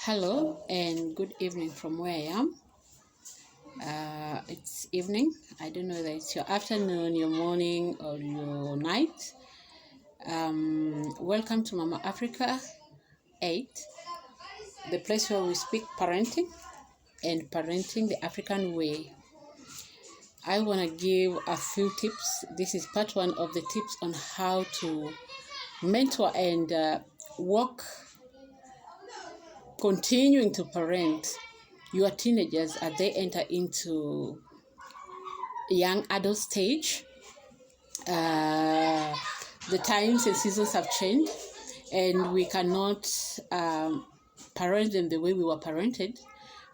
Hello and good evening from where I am. It's evening. I don't know whether it's your afternoon, your morning, or your night. Welcome to Mama Africa 8, the place where we speak parenting and parenting the African way. I want to give a few tips. This is part one of the tips on how to mentor and work, continuing to parent your teenagers as they enter into young adult stage. The times and seasons have changed, and we cannot parent them the way we were parented,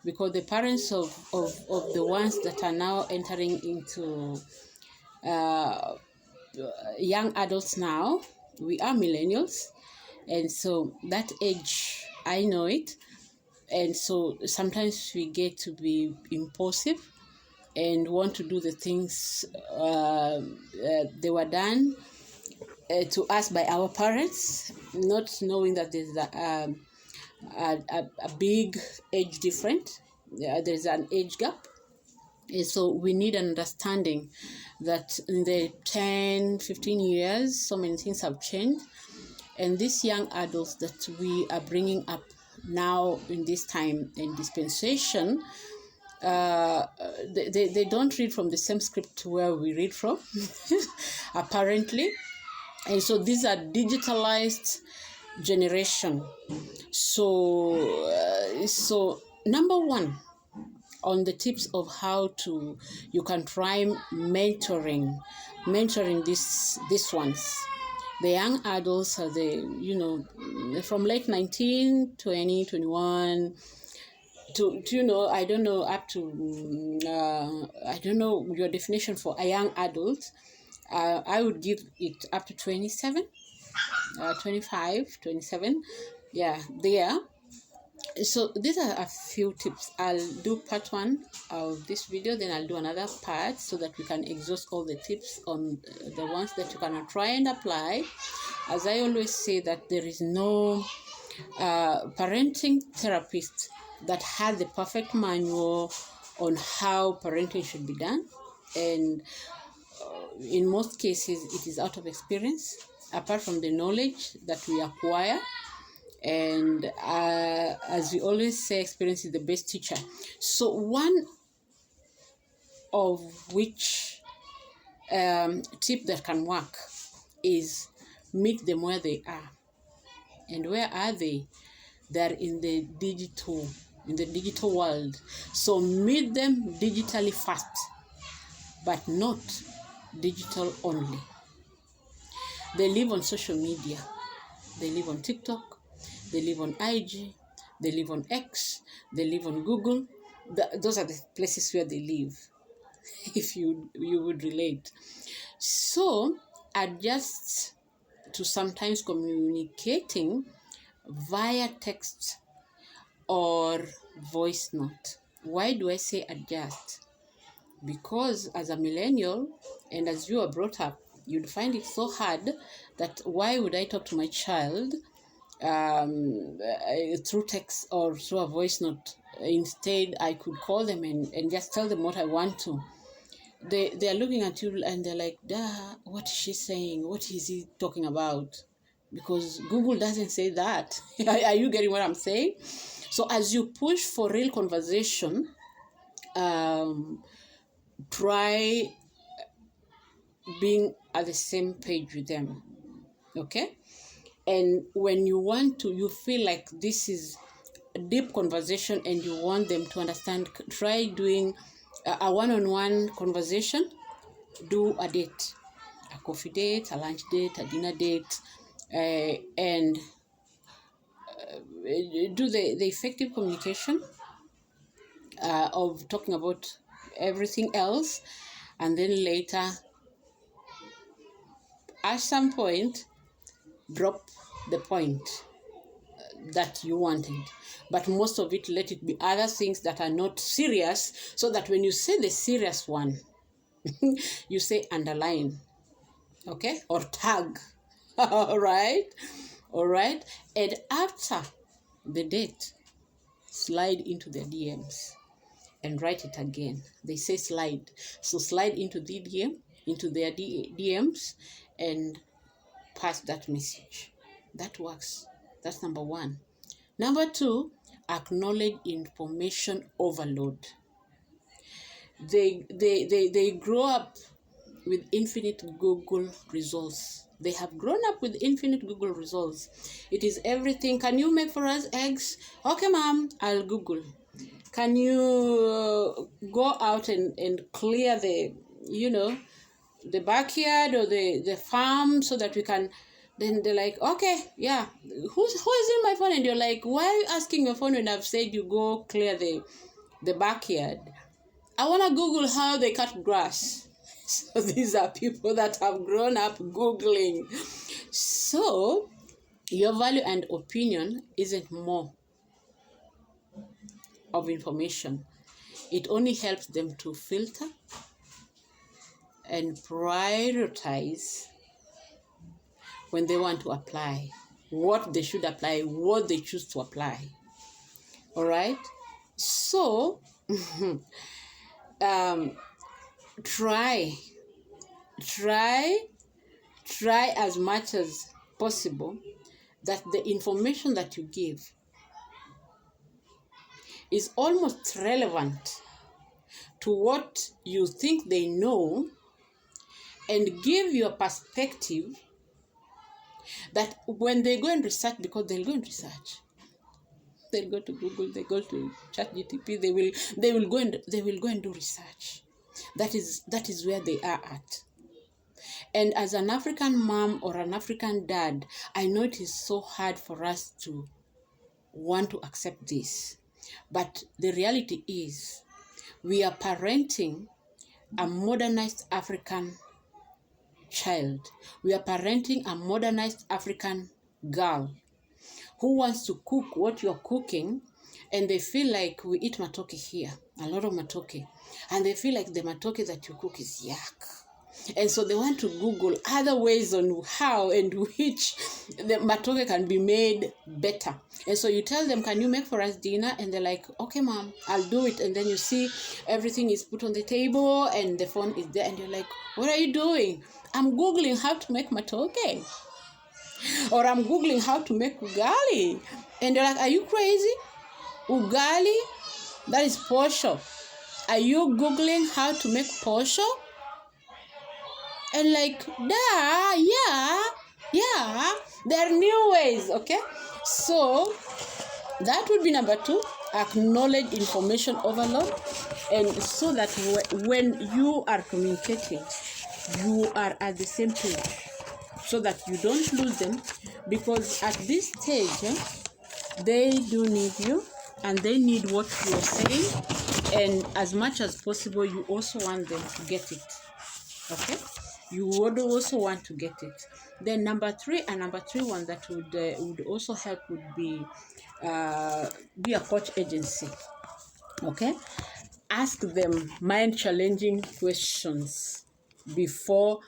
because the parents of the ones that are now entering into young adults now, we are millennials, and so that age, I know it, and so sometimes we get to be impulsive and want to do the things they were done to us by our parents, not knowing that there's a big age difference. There's an age gap. And so we need an understanding that in the 10, 15 years, so many things have changed. And these young adults that we are bringing up now in this time and dispensation, they don't read from the same script where we read from, apparently. And so these are digitalized generation. So number one, on the tips of how you can try mentoring these ones. The young adults are from late 19, 20, 21, to I don't know, up to I don't know your definition for a young adult. I would give it up to 27, 25, 27. Yeah, there. So these are a few tips. I'll do part one of this video, then I'll do another part so that we can exhaust all the tips on the ones that you can try and apply. As I always say, that there is no parenting therapist that has the perfect manual on how parenting should be done, and in most cases it is out of experience, apart from the knowledge that we acquire. And as we always say, experience is the best teacher. So one of which tip that can work is meet them where they are. And where are they? They're in the digital world. So meet them digitally first, but not digital only. They live on social media. They live on TikTok. They live on IG. They live on X. They live on Google. Those are the places where they live, if you would relate. So adjust to sometimes communicating via text or voice note. Why do I say adjust? Because as a millennial, and as you are brought up, you'd find it so hard that why would I talk to my child through text or through a voice note? Instead, I could call them and just tell them what I want to. They are looking at you and they're like, what is she saying? What is he talking about? Because Google doesn't say that. Are you getting what I'm saying? So as you push for real conversation, try being at the same page with them, okay? And when you feel like this is a deep conversation and you want them to understand, try doing a one-on-one conversation. Do a date, a coffee date, a lunch date, a dinner date, and do the effective communication of talking about everything else, and then later, at some point, drop the point that you wanted. But most of it, let it be other things that are not serious, so that when you say the serious one, you say underline, okay, or tag. All right. And after the date, slide into their DMs and write it again. They say slide. So slide into into their DMs and pass that message. That works. That's number one. Number two, acknowledge information overload. They grow up with infinite Google results. They have grown up with infinite Google results. It is everything. Can you make for us eggs? Okay, mom, I'll Google. Can you go out and clear the backyard or the farm so that we can? Then they're like, okay, yeah. Who is in my phone? And you're like, why are you asking your phone when I've said you go clear the backyard? I want to Google how they cut grass. So these are people that have grown up Googling. So your value and opinion isn't more of information. It only helps them to filter and prioritize when they want to apply, what they should apply, what they choose to apply. All right? So, try as much as possible that the information that you give is almost relevant to what you think they know, and give your perspective that when they go and research, because they'll go and research, they'll go to Google, they go to ChatGPT, they will go and do research. That is where they are at. And as an African mom or an African dad, I know it is so hard for us to want to accept this. But the reality is, we are parenting a modernized African child. We are parenting a modernized African girl who wants to cook what you're cooking, and they feel like we eat matoke here, a lot of matoke, and they feel like the matoke that you cook is yuck. And so they want to Google other ways on how and which the matoke can be made better. And so you tell them, can you make for us dinner? And they're like, okay, mom, I'll do it. And then you see everything is put on the table and the phone is there. And you're like, what are you doing? I'm Googling how to make matoke. Or I'm Googling how to make ugali. And they're like, are you crazy? Ugali? That is posho. Are you Googling how to make posho? And like, yeah, there are new ways, okay? So that would be number two, acknowledge information overload. And so that when you are communicating, you are at the same page, so that you don't lose them, because at this stage, they do need you and they need what you are saying, and as much as possible, you also want them to get it, okay? You would also want to get it. Then number three one that would also help would be a coach agency, okay? Ask them mind-challenging questions before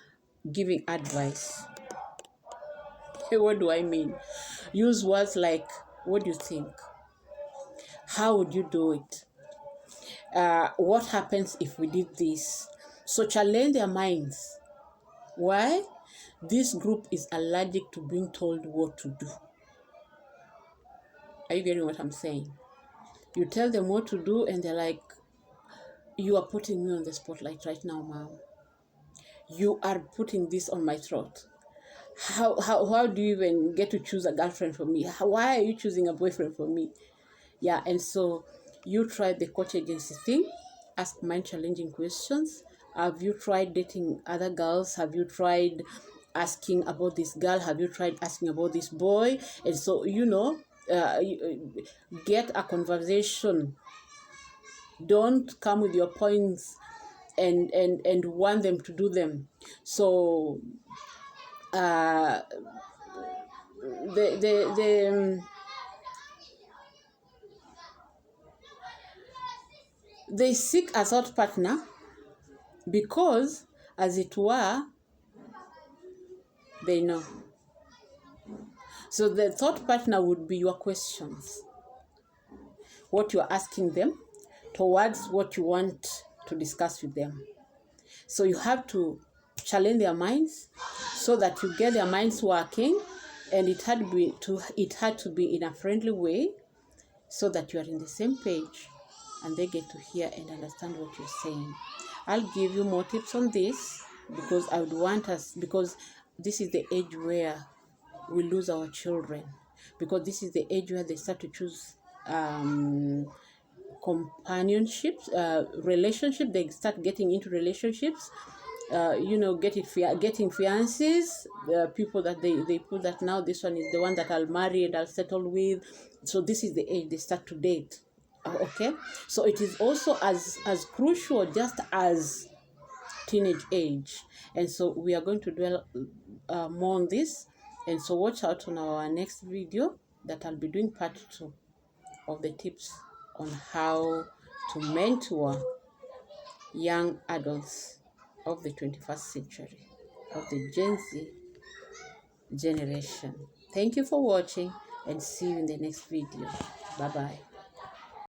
giving advice. Hey, what do I mean? Use words like, what do you think? How would you do it? What happens if we did this? So challenge their minds. Why? This group is allergic to being told what to do. Are you getting what I'm saying? You tell them what to do and they're like, you are putting me on the spotlight right now, mom. You are putting this on my throat. How do you even get to choose a girlfriend for me? Why are you choosing a boyfriend for me? Yeah, and so you try the coach agency thing. Ask mind-challenging questions. Have you tried dating other girls? Have you tried asking about this girl? Have you tried asking about this boy? And so, get a conversation. Don't come with your points and want them to do them. So, they seek a thought partner because, as it were, they know. So the thought partner would be your questions. what you're asking them towards what you want to discuss with them. So you have to challenge their minds so that you get their minds working, and it had to be in a friendly way so that you are in the same page and they get to hear and understand what you're saying. I'll give you more tips on this because I would want us, because this is the age where we lose our children, because this is the age where they start to choose companionships, relationship. They start getting into relationships, getting fiances, people that they put that now this one is the one that I'll marry and I'll settle with. So this is the age they start to date. Okay, so it is also as crucial just as teenage age, and so we are going to dwell more on this. And so watch out on our next video that I'll be doing part 2 of the tips on how to mentor young adults of the 21st century, of the Gen Z generation. Thank you for watching and see you in the next video. Bye-bye.